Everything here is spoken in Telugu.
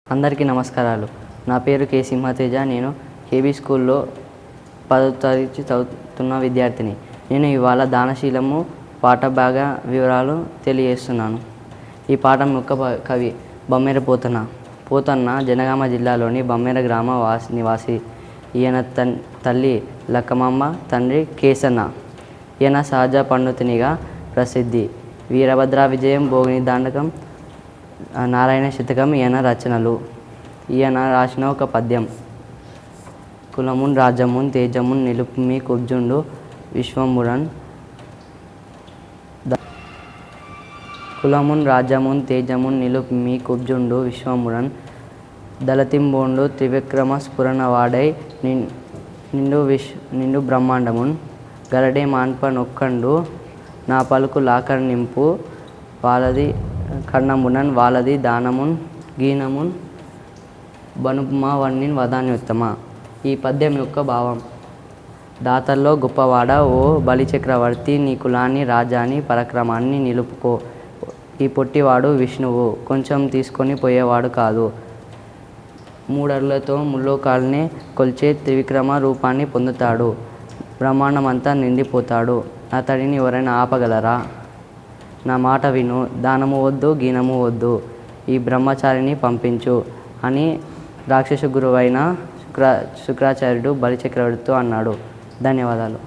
అందరికీ నమస్కారాలు. నా పేరు కె సింహతేజ. నేను కేబీ స్కూల్లో 10వ తరగతి చదువుతున్న విద్యార్థిని. నేను ఇవాళ దానశీలము పాఠభాగ వివరాలు తెలియజేస్తున్నాను. ఈ పాఠం యొక్క కవి బమ్మెర పోతన్న. పోతన్న జనగామ జిల్లాలోని బమ్మెర గ్రామ నివాసి. ఈయన తల్లి లక్కమమ్మ, తండ్రి కేసన్న. ఈయన సహజ పండితునిగా ప్రసిద్ధి. వీరభద్ర విజయం, భోగిని దండకం, నారాయణ శతకం ఈయన రచనలు. ఈయన రాసిన ఒక పద్యం: కులమున్ రాజ్యమున్ తేజమున్ నిలుపుమి కుబ్జుండు విశ్వంబురన్. కులమున్ రాజ్యమున్ తేజమున్ నిలుపుమి కుబ్జుండు విశ్వంబురన్. దళతింబోండు త్రివిక్రమ స్ఫురణ వాడై నిండు బ్రహ్మాండమున్. గరడే మాన్ప నొక్కండు నా పలుకు లాకర్ నింపు వాళ్ళది కర్ణమునన్. వాళ్ళది దానమున్ గీనమున్ బనుపుమా వన్నిన్ వదాన్యుత్తమ. ఈ పద్యం యొక్క భావం: దాతల్లో గొప్పవాడ ఓ బలిచక్రవర్తి, నీ కులాన్ని రాజ్యాన్ని పరాక్రమాన్ని నిలుపుకో. ఈ పొట్టివాడు విష్ణువు, కొంచెం తీసుకొని పోయేవాడు కాదు. మూడర్లతో ముల్లోకాల్ని కొల్చే త్రివిక్రమ రూపాన్ని పొందుతాడు. బ్రహ్మాండమంతా నిండిపోతాడు. అతడిని ఎవరైనా ఆపగలరా? నా మాట విను, దానము వద్దు, గీనము వద్దు, ఈ బ్రహ్మచారిని పంపించు అని రాక్షస గురువైన శుక్రాచార్యుడు బలిచక్రవర్తితో అన్నాడు. ధన్యవాదాలు.